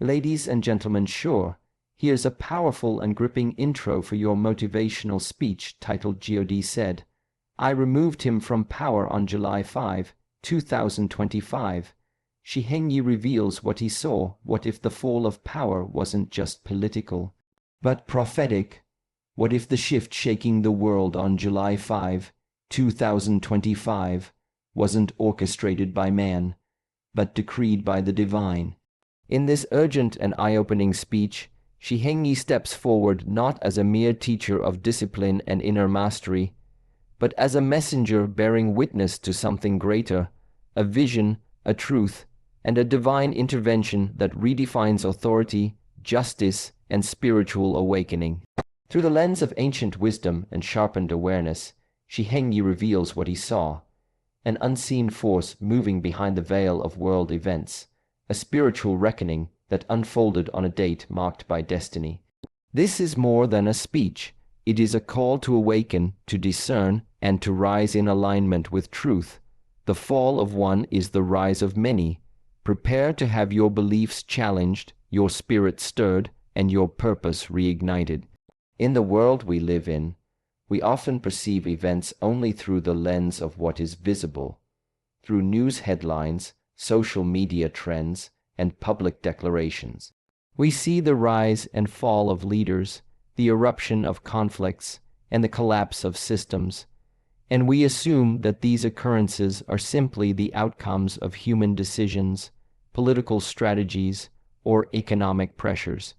Ladies and gentlemen, sure, here's a powerful and gripping intro for your motivational speech titled God Said. I removed him from power on July 5, 2025. Shi Heng Yi reveals what he saw. What if the fall of power wasn't just political, but prophetic? What if the shift shaking the world on July 5, 2025 wasn't orchestrated by man, but decreed by the divine? In this urgent and eye-opening speech, Shi Heng Yi steps forward not as a mere teacher of discipline and inner mastery, but as a messenger bearing witness to something greater, a vision, a truth, and a divine intervention that redefines authority, justice, and spiritual awakening. Through the lens of ancient wisdom and sharpened awareness, Shi Heng Yi reveals what he saw: an unseen force moving behind the veil of world events, a spiritual reckoning that unfolded on a date marked by destiny. This is more than a speech. It is a call to awaken, to discern, and to rise in alignment with truth. The fall of one is the rise of many. Prepare to have your beliefs challenged, your spirit stirred, and your purpose reignited. In the world we live in, we often perceive events only through the lens of what is visible. Through news headlines, social media trends, and public declarations, we see the rise and fall of leaders, the eruption of conflicts, and the collapse of systems, and we assume that these occurrences are simply the outcomes of human decisions, political strategies, or economic pressures.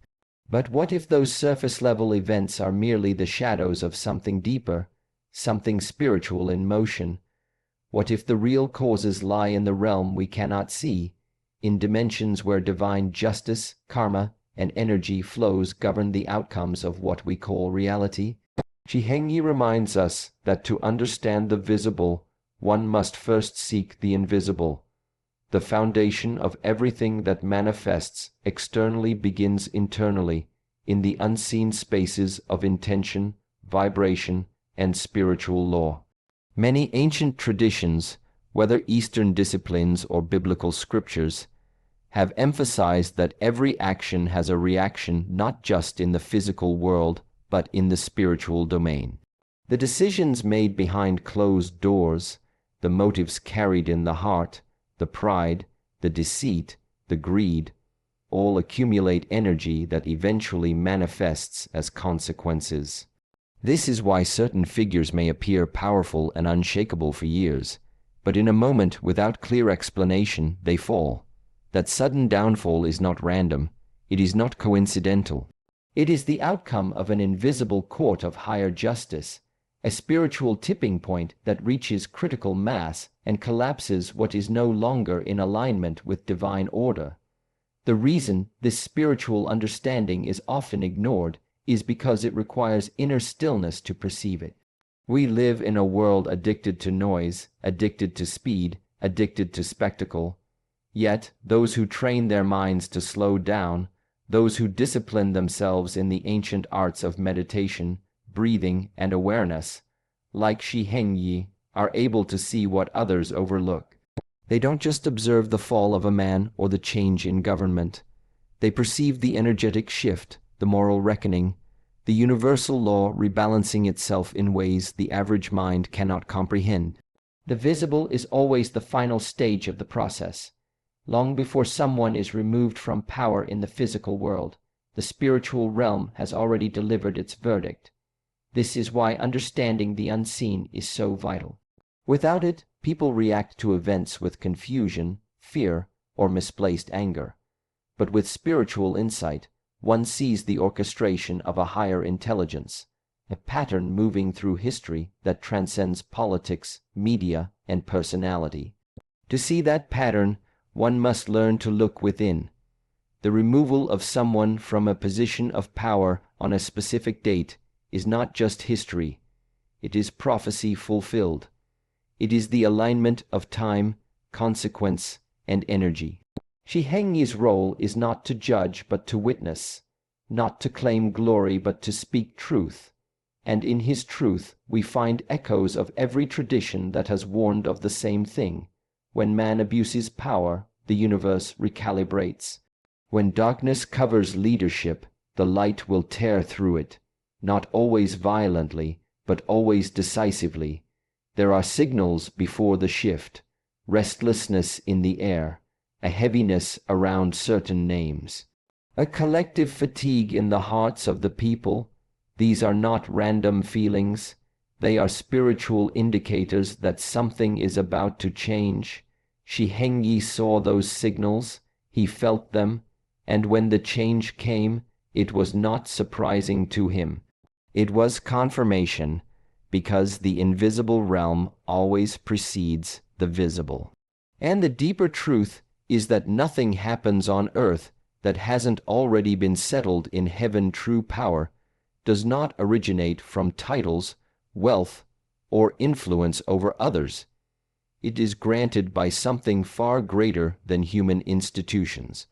But what if those surface-level events are merely the shadows of something deeper, something spiritual in motion? What if the real causes lie in the realm we cannot see, in dimensions where divine justice, karma, and energy flows govern the outcomes of what we call reality? Shi Heng Yi reminds us that to understand the visible, one must first seek the invisible. The foundation of everything that manifests externally begins internally, in the unseen spaces of intention, vibration, and spiritual law. Many ancient traditions, whether Eastern disciplines or biblical scriptures, have emphasized that every action has a reaction not just in the physical world, but in the spiritual domain. The decisions made behind closed doors, the motives carried in the heart, the pride, the deceit, the greed, all accumulate energy that eventually manifests as consequences. This is why certain figures may appear powerful and unshakable for years, but in a moment without clear explanation they fall. That sudden downfall is not random, it is not coincidental. It is the outcome of an invisible court of higher justice, a spiritual tipping point that reaches critical mass and collapses what is no longer in alignment with divine order. The reason this spiritual understanding is often ignored is because it requires inner stillness to perceive it. We live in a world addicted to noise, addicted to speed, addicted to spectacle. Yet those who train their minds to slow down, those who discipline themselves in the ancient arts of meditation, breathing, and awareness, like Shi Heng Yi, are able to see what others overlook. They don't just observe the fall of a man or the change in government. They perceive the energetic shift, the moral reckoning, the universal law rebalancing itself in ways the average mind cannot comprehend. The visible is always the final stage of the process. Long before someone is removed from power in the physical world, the spiritual realm has already delivered its verdict. This is why understanding the unseen is so vital. Without it, people react to events with confusion, fear, or misplaced anger. But with spiritual insight, one sees the orchestration of a higher intelligence, a pattern moving through history that transcends politics, media, and personality. To see that pattern, one must learn to look within. The removal of someone from a position of power on a specific date is not just history, it is prophecy fulfilled. It is the alignment of time, consequence, and energy. Shi Heng Yi's role is not to judge but to witness, not to claim glory but to speak truth. And in his truth we find echoes of every tradition that has warned of the same thing. When man abuses power, the universe recalibrates. When darkness covers leadership, the light will tear through it, not always violently, but always decisively. There are signals before the shift, restlessness in the air, a heaviness around certain names, a collective fatigue in the hearts of the people. These are not random feelings. They are spiritual indicators that something is about to change. Shi Heng Yi saw those signals, he felt them, and when the change came, it was not surprising to him. It was confirmation, because the invisible realm always precedes the visible. And the deeper truth is that nothing happens on earth that hasn't already been settled in heaven. True power does not originate from titles, wealth, or influence over others. It is granted by something far greater than human institutions.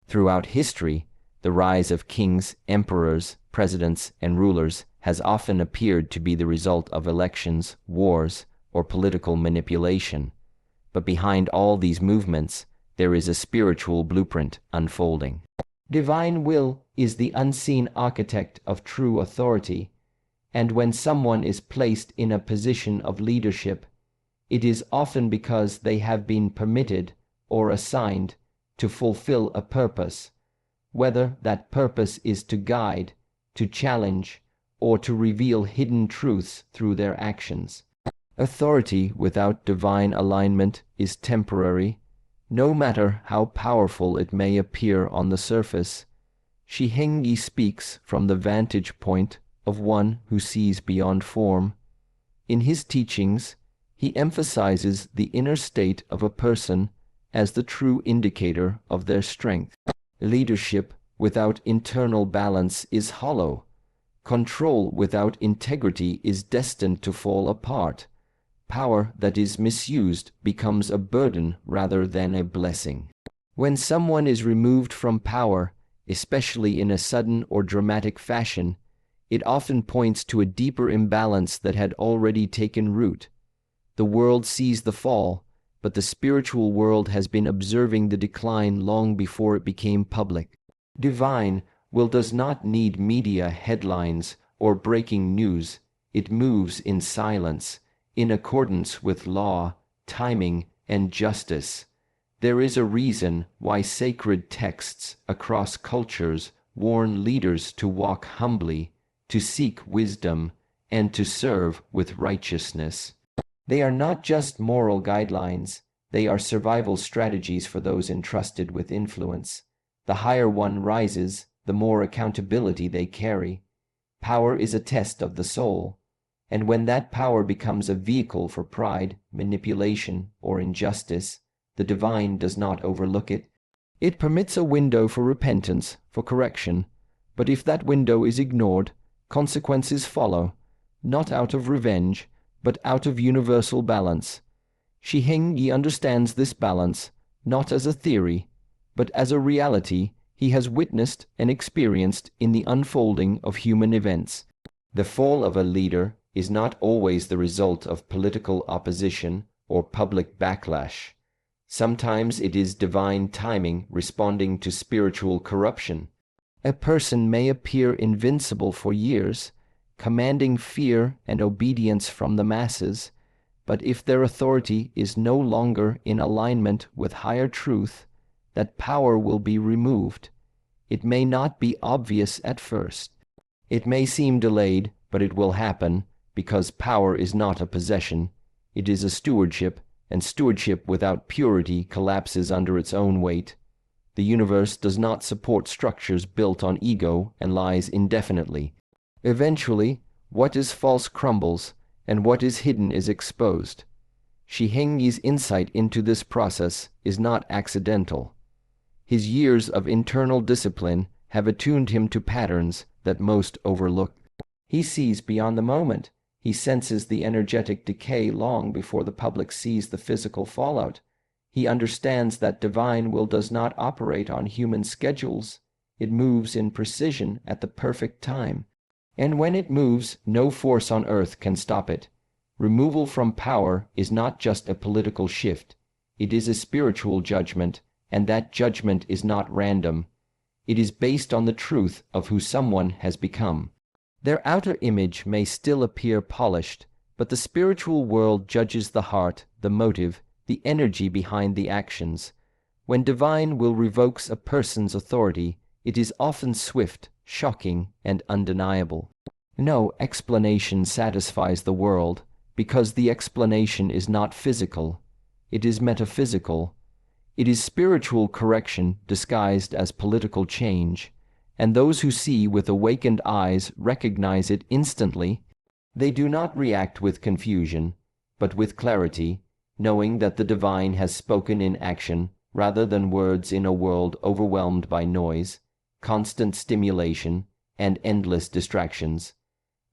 Throughout history, the rise of kings, emperors, presidents, and rulers has often appeared to be the result of elections, wars, or political manipulation. But behind all these movements, there is a spiritual blueprint unfolding. Divine will is the unseen architect of true authority, and when someone is placed in a position of leadership, it is often because they have been permitted or assigned to fulfill a purpose, whether that purpose is to guide, to challenge, or to reveal hidden truths through their actions. Authority without divine alignment is temporary, no matter how powerful it may appear on the surface. Shi Heng Yi speaks from the vantage point of one who sees beyond form. In his teachings, he emphasizes the inner state of a person as the true indicator of their strength. Leadership without internal balance is hollow. Control without integrity is destined to fall apart. Power that is misused becomes a burden rather than a blessing. When someone is removed from power, especially in a sudden or dramatic fashion, it often points to a deeper imbalance that had already taken root. The world sees the fall, but the spiritual world has been observing the decline long before it became public. Divine will does not need media headlines or breaking news. It moves in silence, in accordance with law, timing, and justice. There is a reason why sacred texts across cultures warn leaders to walk humbly, to seek wisdom, and to serve with righteousness. They are not just moral guidelines, they are survival strategies for those entrusted with influence. The higher one rises, the more accountability they carry. Power is a test of the soul, and when that power becomes a vehicle for pride, manipulation, or injustice, the divine does not overlook it. It permits a window for repentance, for correction, but if that window is ignored, consequences follow, not out of revenge, but out of universal balance. Shi Heng Yi understands this balance, not as a theory, but as a reality he has witnessed and experienced in the unfolding of human events. The fall of a leader is not always the result of political opposition or public backlash. Sometimes it is divine timing responding to spiritual corruption. A person may appear invincible for years, commanding fear and obedience from the masses, but if their authority is no longer in alignment with higher truth, that power will be removed. It may not be obvious at first. It may seem delayed, but it will happen, because power is not a possession. It is a stewardship, and stewardship without purity collapses under its own weight. The universe does not support structures built on ego and lies indefinitely. Eventually, what is false crumbles, and what is hidden is exposed. Shi Heng Yi's insight into this process is not accidental. His years of internal discipline have attuned him to patterns that most overlook. He sees beyond the moment. He senses the energetic decay long before the public sees the physical fallout. He understands that divine will does not operate on human schedules. It moves in precision at the perfect time. And when it moves, no force on earth can stop it. Removal from power is not just a political shift. It is a spiritual judgment, and that judgment is not random. It is based on the truth of who someone has become. Their outer image may still appear polished, but the spiritual world judges the heart, the motive, the energy behind the actions. When divine will revokes a person's authority, it is often swift, shocking, and undeniable. No explanation satisfies the world, because the explanation is not physical. It is metaphysical. It is spiritual correction disguised as political change, and those who see with awakened eyes recognize it instantly. They do not react with confusion, but with clarity, knowing that the divine has spoken in action rather than words in a world overwhelmed by noise, constant stimulation, and endless distractions.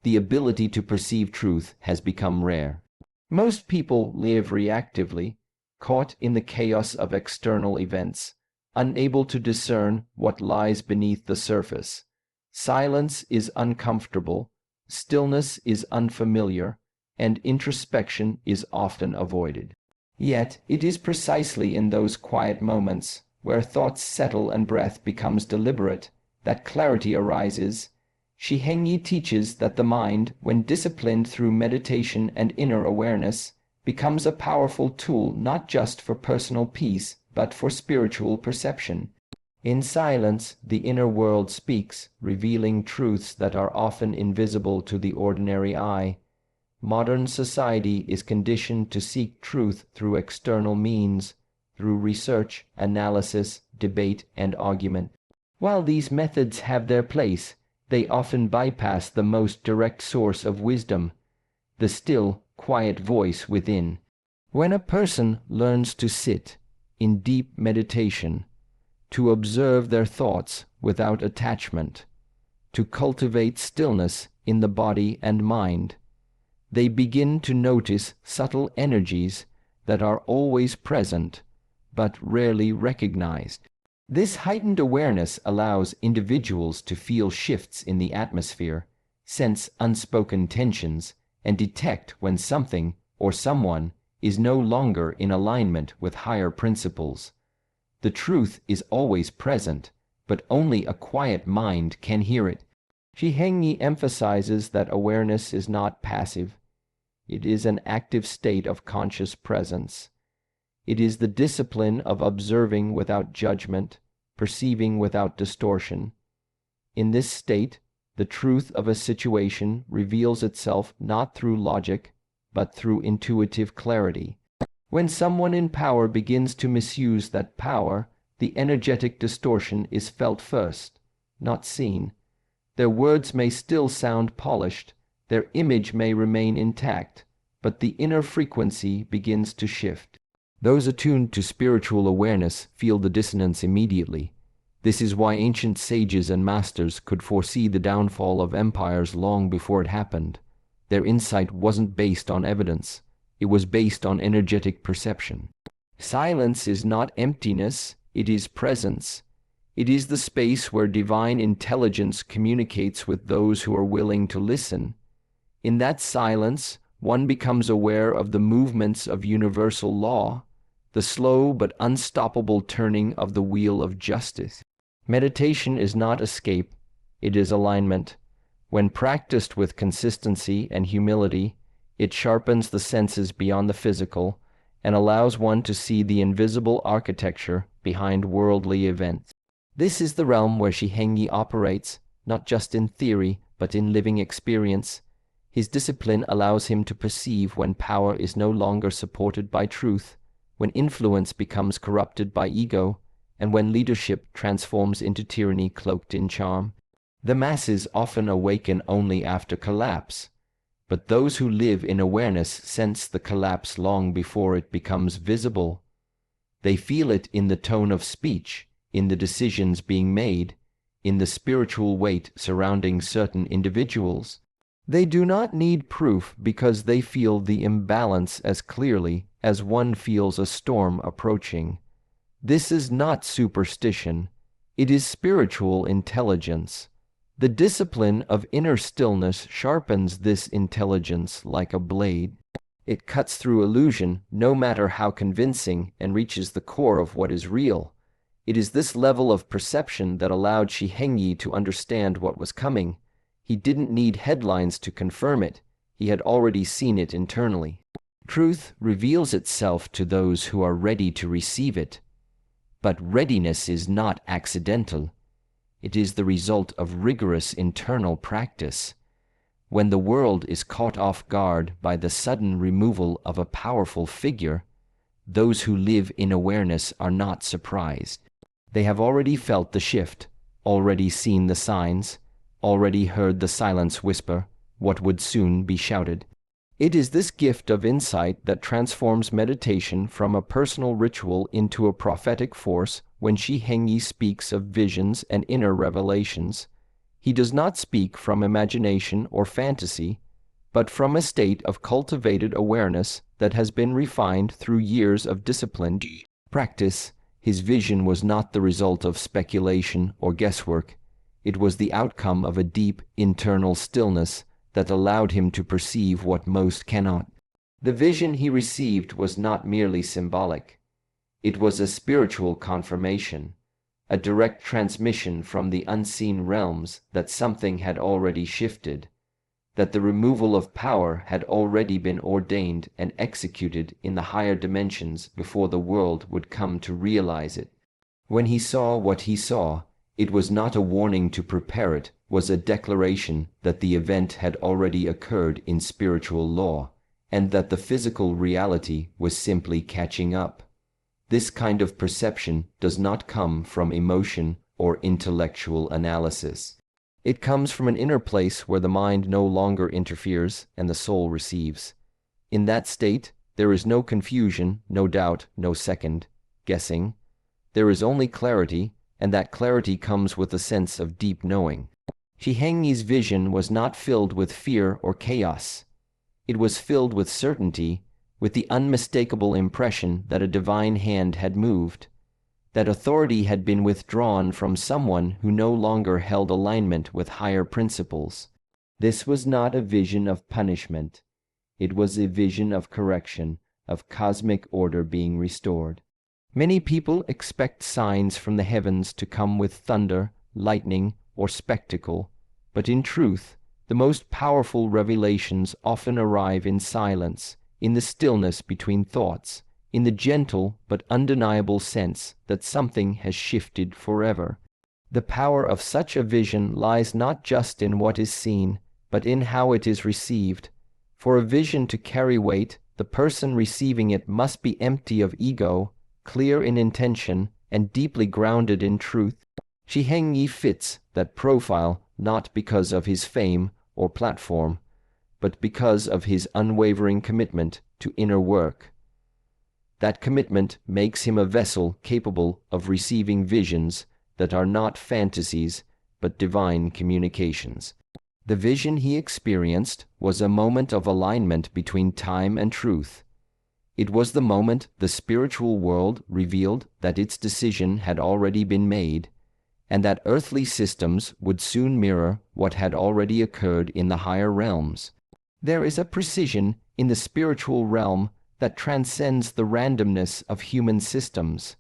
The ability to perceive truth has become rare. Most people live reactively, caught in the chaos of external events, unable to discern what lies beneath the surface. Silence is uncomfortable, stillness is unfamiliar, and introspection is often avoided. Yet it is precisely in those quiet moments, where thoughts settle and breath becomes deliberate, that clarity arises. Shi Heng Yi teaches that the mind, when disciplined through meditation and inner awareness, becomes a powerful tool not just for personal peace, but for spiritual perception. In silence, the inner world speaks, revealing truths that are often invisible to the ordinary eye. Modern society is conditioned to seek truth through external means, through research, analysis, debate, and argument. While these methods have their place, they often bypass the most direct source of wisdom, the still, quiet voice within. When a person learns to sit in deep meditation, to observe their thoughts without attachment, to cultivate stillness in the body and mind, they begin to notice subtle energies that are always present but rarely recognized. This heightened awareness allows individuals to feel shifts in the atmosphere, sense unspoken tensions, and detect when something or someone is no longer in alignment with higher principles. The truth is always present, but only a quiet mind can hear it. Shi Heng Yi emphasizes that awareness is not passive. It is an active state of conscious presence. It is the discipline of observing without judgment, perceiving without distortion. In this state, the truth of a situation reveals itself not through logic, but through intuitive clarity. When someone in power begins to misuse that power, the energetic distortion is felt first, not seen. Their words may still sound polished, their image may remain intact, but the inner frequency begins to shift. Those attuned to spiritual awareness feel the dissonance immediately. This is why ancient sages and masters could foresee the downfall of empires long before it happened. Their insight wasn't based on evidence. It was based on energetic perception. Silence is not emptiness, it is presence. It is the space where divine intelligence communicates with those who are willing to listen. In that silence, one becomes aware of the movements of universal law, the slow but unstoppable turning of the wheel of justice. Meditation is not escape, it is alignment. When practiced with consistency and humility, it sharpens the senses beyond the physical and allows one to see the invisible architecture behind worldly events. This is the realm where Shi Heng Yi operates, not just in theory, but in living experience. His discipline allows him to perceive when power is no longer supported by truth, when influence becomes corrupted by ego, and when leadership transforms into tyranny cloaked in charm. The masses often awaken only after collapse, but those who live in awareness sense the collapse long before it becomes visible. They feel it in the tone of speech, in the decisions being made, in the spiritual weight surrounding certain individuals. They do not need proof because they feel the imbalance as clearly as one feels a storm approaching. This is not superstition, it is spiritual intelligence. The discipline of inner stillness sharpens this intelligence like a blade. It cuts through illusion, no matter how convincing, and reaches the core of what is real. It is this level of perception that allowed Shi Heng Yi to understand what was coming. He didn't need headlines to confirm it. He had already seen it internally. Truth reveals itself to those who are ready to receive it. But readiness is not accidental. It is the result of rigorous internal practice. When the world is caught off guard by the sudden removal of a powerful figure, those who live in awareness are not surprised. They have already felt the shift, already seen the signs, already heard the silence whisper what would soon be shouted. It is this gift of insight that transforms meditation from a personal ritual into a prophetic force. When Shi Heng Yi speaks of visions and inner revelations, he does not speak from imagination or fantasy, but from a state of cultivated awareness that has been refined through years of disciplined practice. His vision was not the result of speculation or guesswork. It was the outcome of a deep internal stillness that allowed him to perceive what most cannot. The vision he received was not merely symbolic. It was a spiritual confirmation, a direct transmission from the unseen realms that something had already shifted, that the removal of power had already been ordained and executed in the higher dimensions before the world would come to realize it. When he saw what he saw, it was not a warning to prepare, it was a declaration that the event had already occurred in spiritual law, and that the physical reality was simply catching up. This kind of perception does not come from emotion or intellectual analysis. It comes from an inner place where the mind no longer interferes and the soul receives. In that state, there is no confusion, no doubt, no second guessing. There is only clarity, and that clarity comes with a sense of deep knowing. Shi Heng Yi's vision was not filled with fear or chaos. It was filled with certainty, with the unmistakable impression that a divine hand had moved, that authority had been withdrawn from someone who no longer held alignment with higher principles. This was not a vision of punishment. It was a vision of correction, of cosmic order being restored. Many people expect signs from the heavens to come with thunder, lightning, or spectacle, but in truth, the most powerful revelations often arrive in silence, in the stillness between thoughts, in the gentle but undeniable sense that something has shifted forever. The power of such a vision lies not just in what is seen, but in how it is received. For a vision to carry weight, the person receiving it must be empty of ego, clear in intention, and deeply grounded in truth. Shi Heng Yi fits that profile not because of his fame or platform, but because of his unwavering commitment to inner work. That commitment makes him a vessel capable of receiving visions that are not fantasies, but divine communications. The vision he experienced was a moment of alignment between time and truth. It was the moment the spiritual world revealed that its decision had already been made, and that earthly systems would soon mirror what had already occurred in the higher realms. There is a precision in the spiritual realm that transcends the randomness of human systems.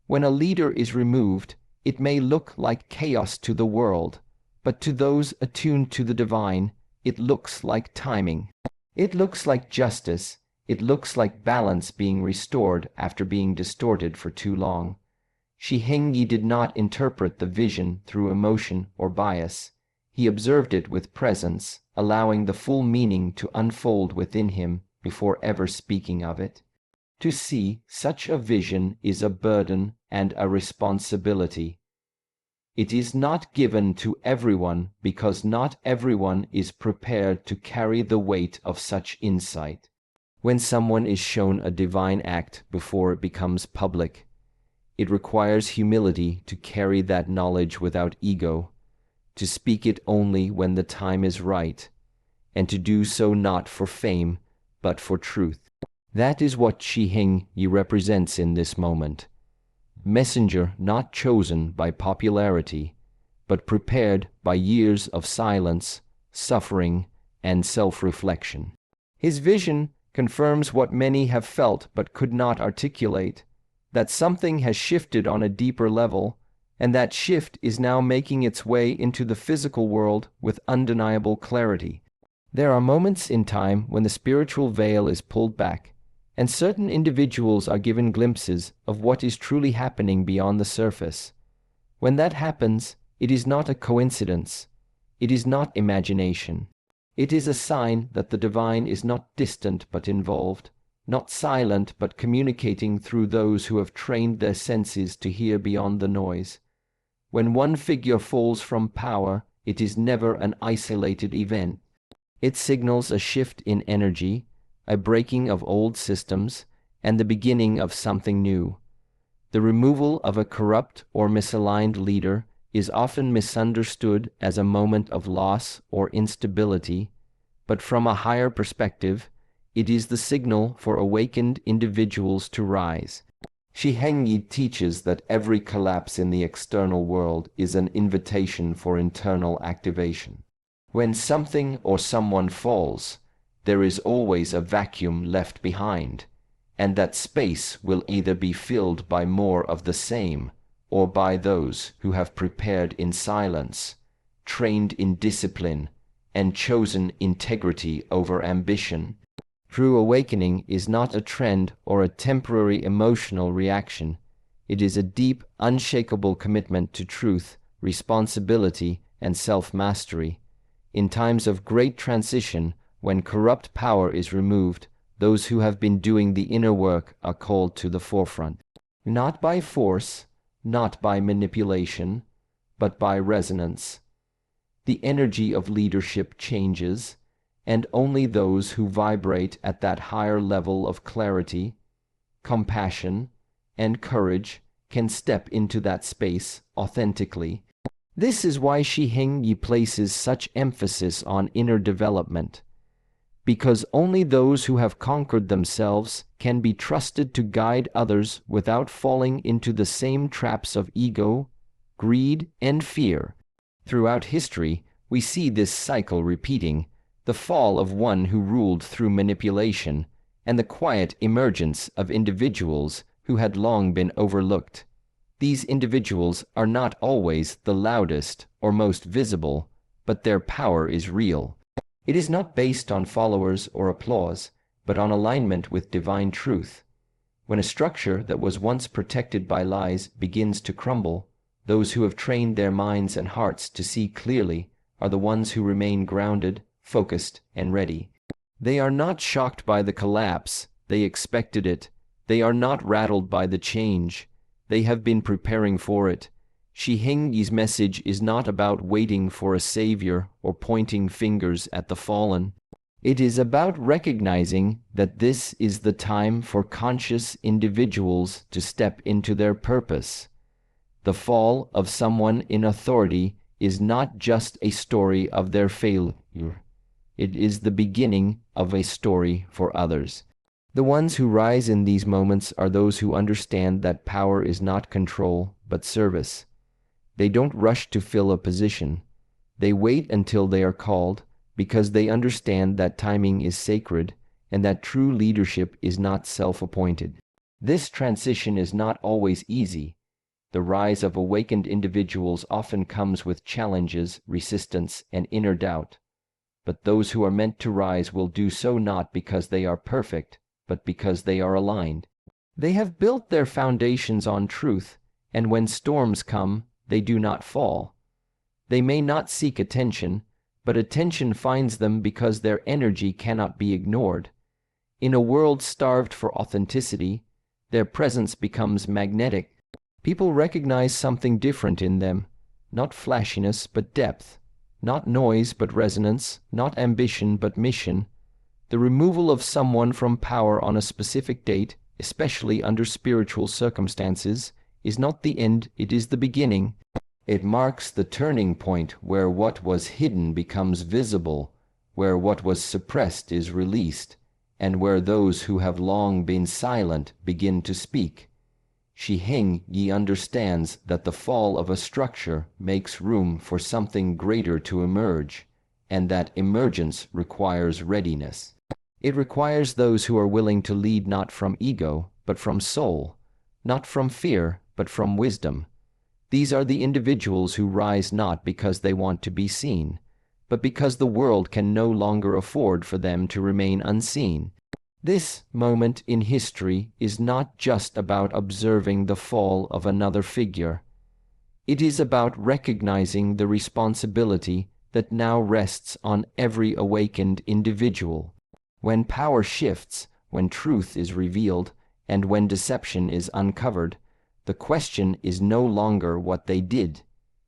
When a leader is removed, it may look like chaos to the world, but to those attuned to the divine, it looks like timing. It looks like justice. It looks like balance being restored after being distorted for too long. Shi Heng Yi did not interpret the vision through emotion or bias. He observed it with presence, allowing the full meaning to unfold within him before ever speaking of it. To see such a vision is a burden and a responsibility. It is not given to everyone because not everyone is prepared to carry the weight of such insight. When someone is shown a divine act before it becomes public, it requires humility to carry that knowledge without ego, to speak it only when the time is right, and to do so not for fame, but for truth. That is what Shi Heng Yi represents in this moment. Messenger not chosen by popularity, but prepared by years of silence, suffering, and self-reflection. His vision confirms what many have felt but could not articulate. that something has shifted on a deeper level, and that shift is now making its way into the physical world with undeniable clarity. There are moments in time when the spiritual veil is pulled back, and certain individuals are given glimpses of what is truly happening beyond the surface. When that happens, it is not a coincidence. It is not imagination. It is a sign that the divine is not distant but involved, not silent but communicating through those who have trained their senses to hear beyond the noise. When one figure falls from power, it is never an isolated event. It signals a shift in energy, a breaking of old systems, and the beginning of something new. The removal of a corrupt or misaligned leader is often misunderstood as a moment of loss or instability, but from a higher perspective, it is the signal for awakened individuals to rise. Shi Heng Yi teaches that every collapse in the external world is an invitation for internal activation. When something or someone falls, there is always a vacuum left behind, and that space will either be filled by more of the same, or by those who have prepared in silence, trained in discipline, and chosen integrity over ambition. True awakening is not a trend or a temporary emotional reaction. It is a deep, unshakable commitment to truth, responsibility, and self-mastery. In times of great transition, when corrupt power is removed, those who have been doing the inner work are called to the forefront. Not by force, not by manipulation, but by resonance. The energy of leadership changes, and only those who vibrate at that higher level of clarity, compassion, and courage can step into that space authentically. This is why Shi Heng Yi places such emphasis on inner development, because only those who have conquered themselves can be trusted to guide others without falling into the same traps of ego, greed, and fear. Throughout history, we see this cycle repeating: the fall of one who ruled through manipulation, and the quiet emergence of individuals who had long been overlooked. These individuals are not always the loudest or most visible, but their power is real. It is not based on followers or applause, but on alignment with divine truth. When a structure that was once protected by lies begins to crumble, those who have trained their minds and hearts to see clearly are the ones who remain grounded, focused, and ready. They are not shocked by the collapse, they expected it. They are not rattled by the change, they have been preparing for it. Shi Heng Yi's message is not about waiting for a savior or pointing fingers at the fallen. It is about recognizing that this is the time for conscious individuals to step into their purpose. The fall of someone in authority is not just a story of their failure. It is the beginning of a story for others. The ones who rise in these moments are those who understand that power is not control, but service. They don't rush to fill a position. They wait until they are called, because they understand that timing is sacred and that true leadership is not self-appointed. This transition is not always easy. The rise of awakened individuals often comes with challenges, resistance, and inner doubt. But those who are meant to rise will do so not because they are perfect, but because they are aligned. They have built their foundations on truth, and when storms come, they do not fall. They may not seek attention, but attention finds them because their energy cannot be ignored. In a world starved for authenticity, their presence becomes magnetic. People recognize something different in them, not flashiness but depth, not noise but resonance, not ambition but mission. The removal of someone from power on a specific date, especially under spiritual circumstances, is not the end, it is the beginning. It marks the turning point where what was hidden becomes visible, where what was suppressed is released, and where those who have long been silent begin to speak. Shi Heng Yi understands that the fall of a structure makes room for something greater to emerge, and that emergence requires readiness. It requires those who are willing to lead not from ego, but from soul, not from fear, but from wisdom. These are the individuals who rise not because they want to be seen, but because the world can no longer afford for them to remain unseen. This moment in history is not just about observing the fall of another figure. It is about recognizing the responsibility that now rests on every awakened individual. When power shifts, when truth is revealed, and when deception is uncovered, the question is no longer what they did.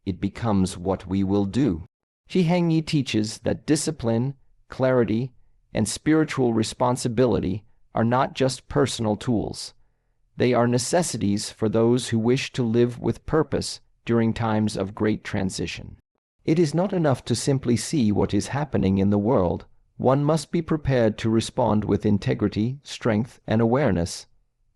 It becomes what we will do. Shi Heng Yi teaches that discipline, clarity, and spiritual responsibility are not just personal tools. They are necessities for those who wish to live with purpose during times of great transition. It is not enough to simply see what is happening in the world. One must be prepared to respond with integrity, strength, and awareness.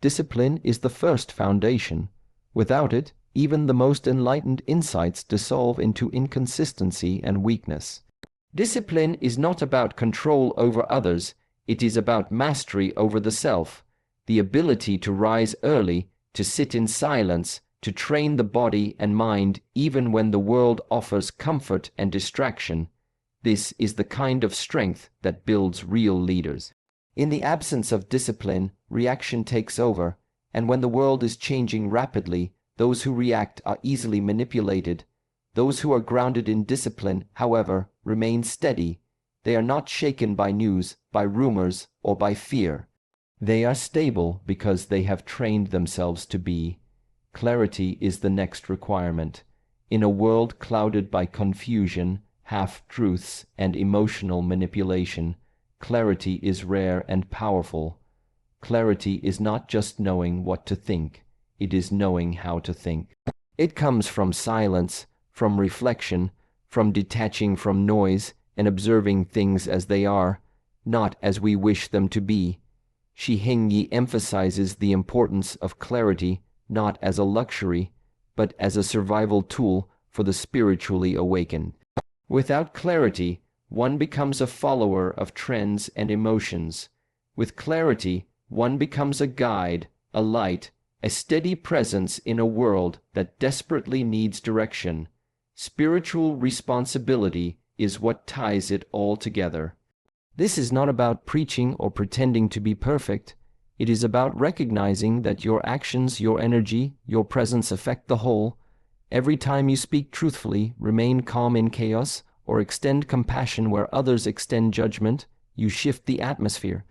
Discipline is the first foundation. Without it, even the most enlightened insights dissolve into inconsistency and weakness. Discipline is not about control over others, it is about mastery over the self, the ability to rise early, to sit in silence, to train the body and mind even when the world offers comfort and distraction. This is the kind of strength that builds real leaders. In the absence of discipline, reaction takes over, and when the world is changing rapidly, those who react are easily manipulated. Those who are grounded in discipline, however, remain steady. They are not shaken by news, by rumors, or by fear. They are stable because they have trained themselves to be. Clarity is the next requirement. In a world clouded by confusion, half-truths, and emotional manipulation, clarity is rare and powerful. Clarity is not just knowing what to think, it is knowing how to think. It comes from silence, from reflection, from detaching from noise and observing things as they are, not as we wish them to be. Shi Heng Yi emphasizes the importance of clarity not as a luxury, but as a survival tool for the spiritually awakened. Without clarity, one becomes a follower of trends and emotions. With clarity, one becomes a guide, a light, a steady presence in a world that desperately needs direction. Spiritual responsibility is what ties it all together. This is not about preaching or pretending to be perfect. It is about recognizing that your actions, your energy, your presence affect the whole. Every time you speak truthfully, remain calm in chaos, or extend compassion where others extend judgment, you shift the atmosphere.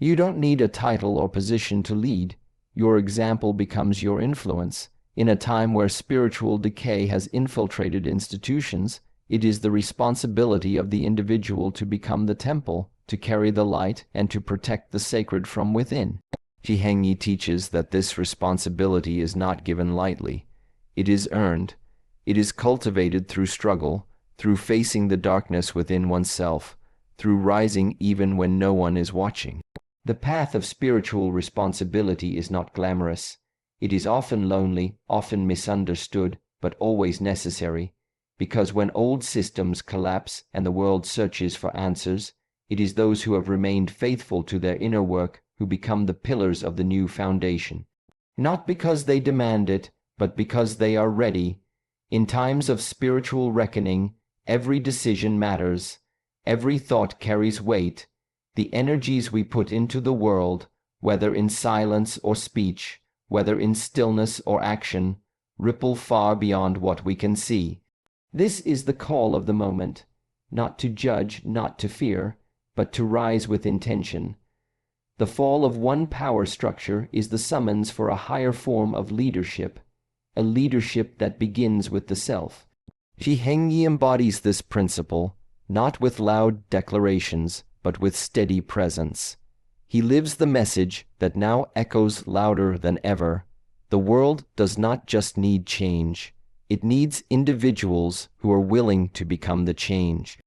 You don't need a title or position to lead. Your example becomes your influence. In a time where spiritual decay has infiltrated institutions, it is the responsibility of the individual to become the temple, to carry the light, and to protect the sacred from within. Shi Heng Yi teaches that this responsibility is not given lightly. It is earned. It is cultivated through struggle, through facing the darkness within oneself, through rising even when no one is watching. The path of spiritual responsibility is not glamorous. It is often lonely, often misunderstood, but always necessary, because when old systems collapse and the world searches for answers, it is those who have remained faithful to their inner work who become the pillars of the new foundation. Not because they demand it, but because they are ready. In times of spiritual reckoning, every decision matters. Every thought carries weight. The energies we put into the world, whether in silence or speech, whether in stillness or action, ripple far beyond what we can see. This is the call of the moment, not to judge, not to fear, but to rise with intention. The fall of one power structure is the summons for a higher form of leadership, a leadership that begins with the self. Shi Heng Yi embodies this principle, not with loud declarations, but with steady presence. He lives the message that now echoes louder than ever. The world does not just need change. It needs individuals who are willing to become the change.